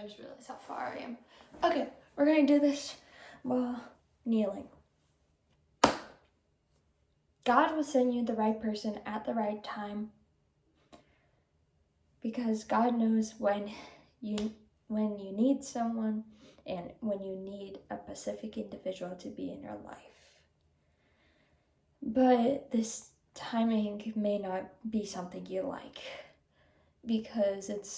just realized how far I am. Okay, we're going to do this while kneeling. God will send you the right person at the right time, because God knows when you need someone and when you need a specific individual to be in your life. But this timing may not be something you like, because it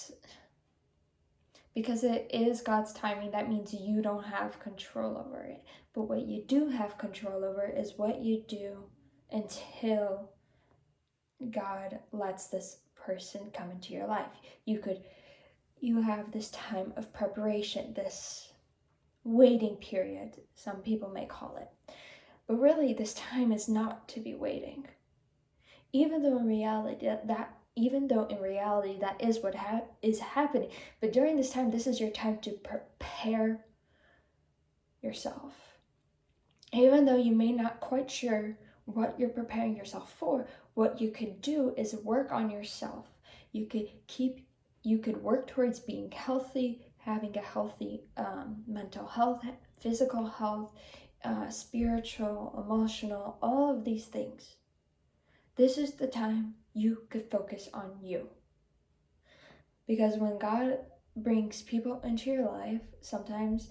is God's timing. That means you don't have control over it. But what you do have control over is what you do until God lets this person come into your life. You have this time of preparation, this waiting period, some people may call it. But really, this time is not to be waiting. Even though in reality that is what is happening. But during this time, this is your time to prepare yourself. Even though you may not quite sure what you're preparing yourself for, what you could do is work on yourself. You could work towards being healthy, having a healthy mental health, physical health, spiritual, emotional, all of these things. This is the time you could focus on you. Because when God brings people into your life, sometimes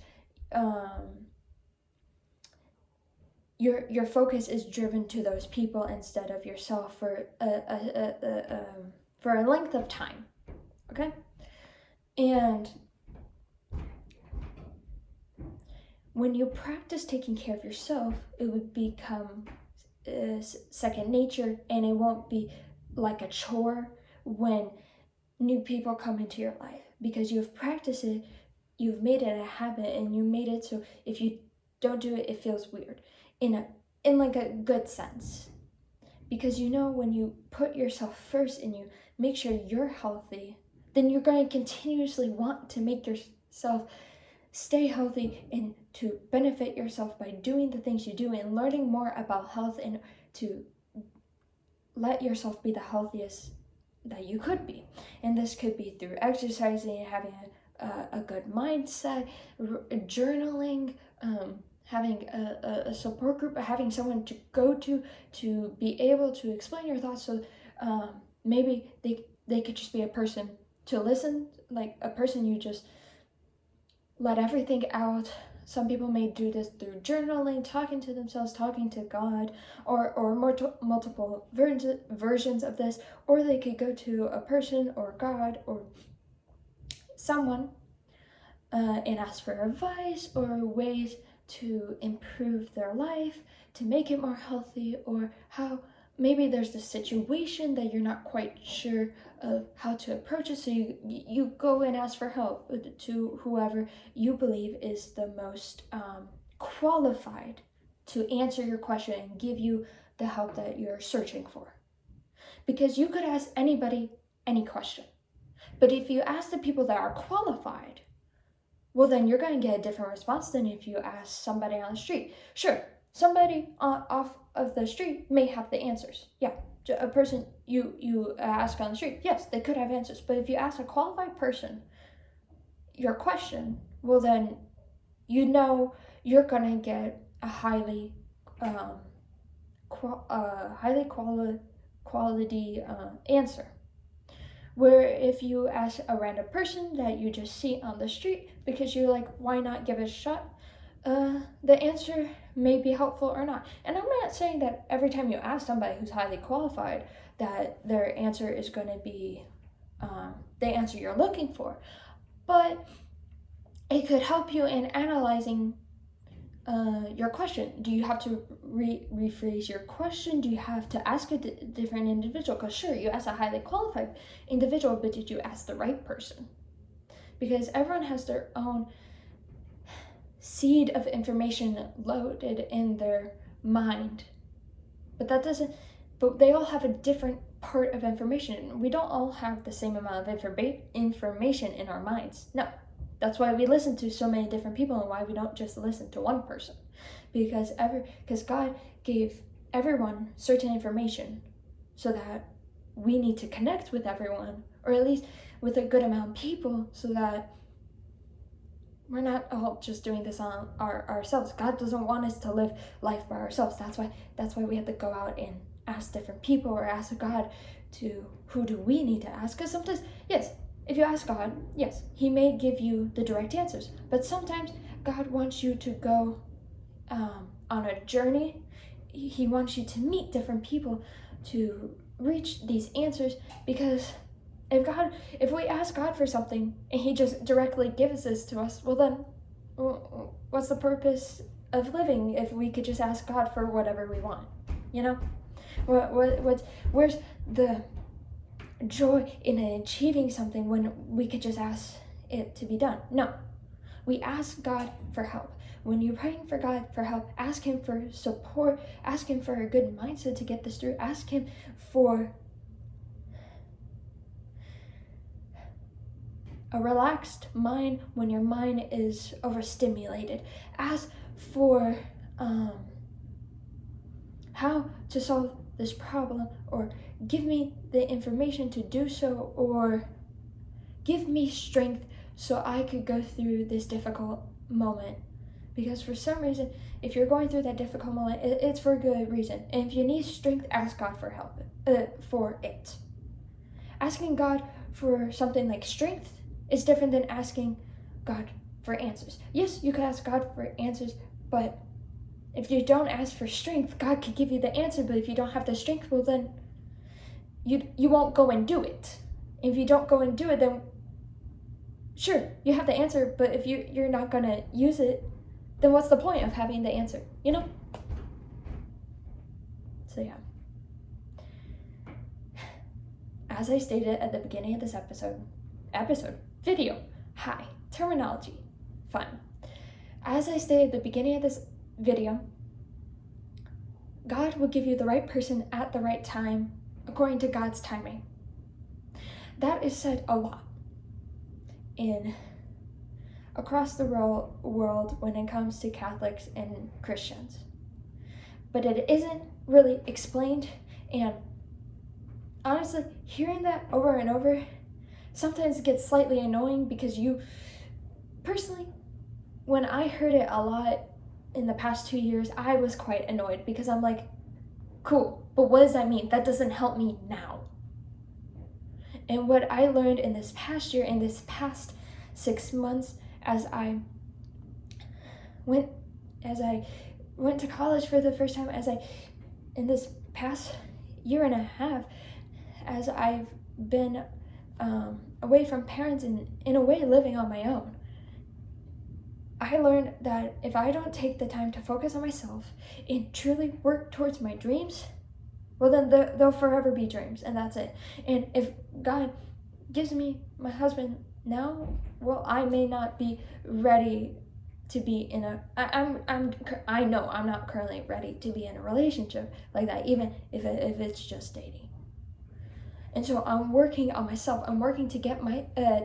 your focus is driven to those people instead of yourself for a length of time. Okay? And when you practice taking care of yourself, it would become second nature, and it won't be like a chore when new people come into your life, because you've practiced it, you've made it a habit, and you made it so if you don't do it, it feels weird in like a good sense. Because when you put yourself first and you make sure you're healthy, then you're going to continuously want to make yourself stay healthy and to benefit yourself by doing the things you do and learning more about health, and to let yourself be the healthiest that you could be. And this could be through exercising, having a good mindset, journaling, having a support group, having someone to go to be able to explain your thoughts. So maybe they could just be a person to listen, like a person you just let everything out. Some people may do this through journaling, talking to themselves, talking to God, or multiple versions of this. Or they could go to a person or God or someone and ask for advice or ways to improve their life, to make it more healthy, or how maybe there's a situation that you're not quite sure of how to approach it, so you go and ask for help to whoever you believe is the most qualified to answer your question and give you the help that you're searching for. Because you could ask anybody any question, but if you ask the people that are qualified, well, then you're going to get a different response than if you ask somebody on the street. Sure, somebody off of the street may have the answers. Yeah, a person you ask on the street, yes, they could have answers. But if you ask a qualified person your question, well, then you're going to get a highly quality answer. Where if you ask a random person that you just see on the street because you're like, why not give it a shot? The answer may be helpful or not. And I'm not saying that every time you ask somebody who's highly qualified that their answer is going to be the answer you're looking for. But it could help you in analyzing your question. Do you have to rephrase your question? Do you have to ask a different individual? Because sure, you asked a highly qualified individual, but did you ask the right person? Because everyone has their own seed of information loaded in their mind, but they all have a different part of information. We don't all have the same amount of information in our minds. No. That's why we listen to so many different people, and why we don't just listen to one person. Because God gave everyone certain information so that we need to connect with everyone, or at least with a good amount of people, so that we're not all just doing this on ourselves. God doesn't want us to live life by ourselves. That's why we have to go out and ask different people, or ask God to, who do we need to ask? Because sometimes, yes, if you ask God, yes, he may give you the direct answers. But sometimes God wants you to go on a journey. He wants you to meet different people to reach these answers, because if we ask God for something and he just directly gives this to us, well then, what's the purpose of living if we could just ask God for whatever we want? You know, where's the joy in achieving something when we could just ask it to be done? No, we ask God for help. When you're praying for God for help, ask him for support, ask him for a good mindset to get this through, ask him for a relaxed mind when your mind is overstimulated. Ask for how to solve this problem, or give me the information to do so, or give me strength so I could go through this difficult moment. Because for some reason, if you're going through that difficult moment, it's for a good reason. And if you need strength, ask God for help for it. Asking God for something like strength is different than asking God for answers. Yes, you could ask God for answers, but if you don't ask for strength, God could give you the answer. But if you don't have the strength, well then you won't go and do it. If you don't go and do it, then sure, you have the answer, but if you're not gonna use it, then what's the point of having the answer, you know? So yeah. As I stated at the beginning of this video, hi, terminology, fun. As I stated at the beginning of this video, God will give you the right person at the right time, according to God's timing. That is said a lot across the world when it comes to Catholics and Christians. But it isn't really explained, and honestly, hearing that over and over sometimes gets slightly annoying, because personally, when I heard it a lot in the past 2 years, I was quite annoyed, because I'm like, cool, but what does that mean? That doesn't help me now. And what I learned in this past year, in this past 6 months, as I went to college for the first time, in this past year and a half, as I've been away from parents and in a way living on my own, I learned that if I don't take the time to focus on myself and truly work towards my dreams, well then they'll forever be dreams, and that's it. And if God gives me my husband now, well, I may not be ready to be in I know I'm not currently ready to be in a relationship like that, even if it's just dating. And so I'm working on myself. I'm working to get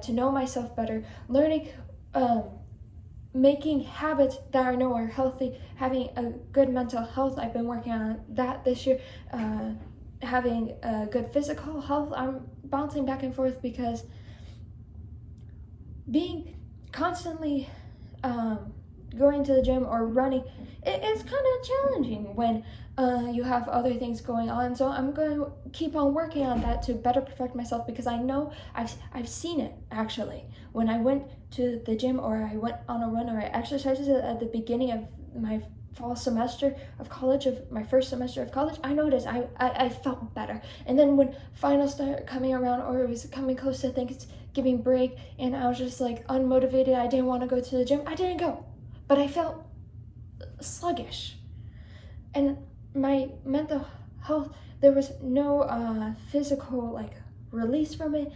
to know myself better, learning, making habits that I know are healthy, having a good mental health. I've been working on that this year. Having a good physical health. I'm bouncing back and forth, because being constantly going to the gym or running, it's kind of challenging when you have other things going on. So I'm going to keep on working on that to better perfect myself, because I know I've seen it actually. When I went to the gym, or I went on a run, or I exercised at the beginning of my fall semester of college, of my first semester of college, I noticed I felt better. And then when finals started coming around, or it was coming close to Thanksgiving break, and I was just like unmotivated, I didn't want to go to the gym, I didn't go. But I felt sluggish. And my mental health, there was no physical release from it.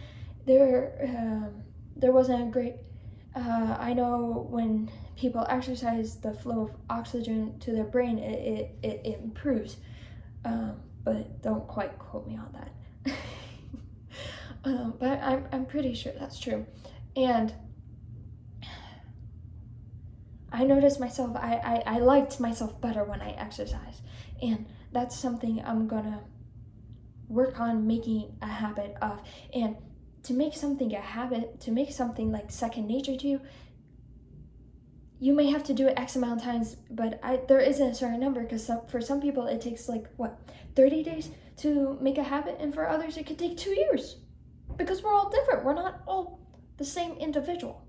There wasn't a great, I know when people exercise, the flow of oxygen to their brain, it improves, but don't quite quote me on that. But I'm pretty sure that's true. And I noticed myself, I liked myself better when I exercised, and that's something I'm gonna work on making a habit of. And to make something a habit, to make something like second nature to you, you may have to do it X amount of times, but there isn't a certain number, because for some people it takes 30 days to make a habit, and for others it could take 2 years, because we're all different. We're not all the same individual.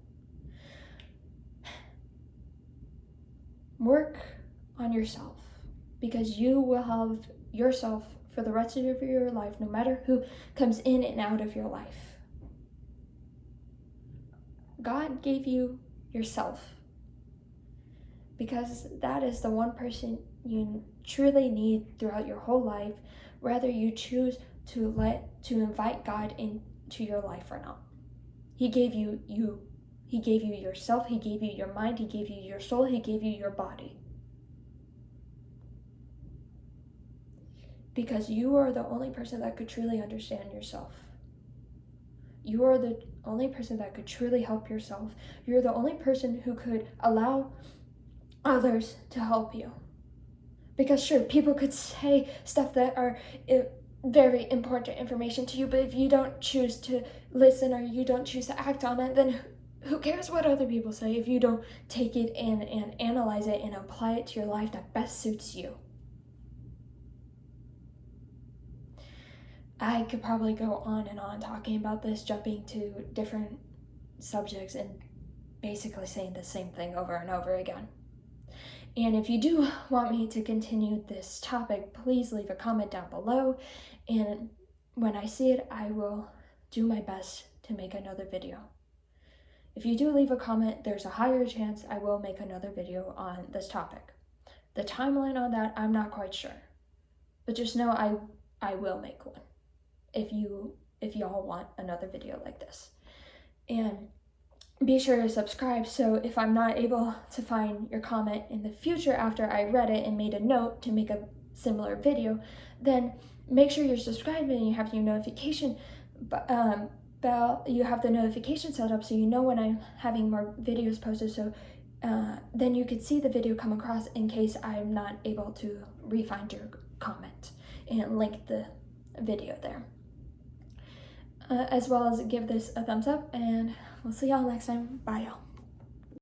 Work on yourself, because you will have yourself for the rest of your life, no matter who comes in and out of your life. God gave you yourself, because that is the one person you truly need throughout your whole life, whether you choose to invite God into your life or not. He gave you you. He gave you yourself. He gave you your mind. He gave you your soul. He gave you your body. Because you are the only person that could truly understand yourself. You are the only person that could truly help yourself. You're the only person who could allow others to help you. Because sure, people could say stuff that are very important information to you, but if you don't choose to listen or you don't choose to act on it, then who cares what other people say if you don't take it in and analyze it and apply it to your life that best suits you? I could probably go on and on talking about this, jumping to different subjects and basically saying the same thing over and over again. And if you do want me to continue this topic, please leave a comment down below, and when I see it, I will do my best to make another video. If you do leave a comment, there's a higher chance I will make another video on this topic. The timeline on that, I'm not quite sure, but just know I will make one if y'all want another video like this. And be sure to subscribe, so if I'm not able to find your comment in the future after I read it and made a note to make a similar video, then make sure you're subscribed and you have your notification bell. You have the notification set up so you know when I'm having more videos posted, so then you could see the video come across in case I'm not able to re-find your comment and link the video there. As well as give this a thumbs up, and we'll see y'all next time. Bye, y'all.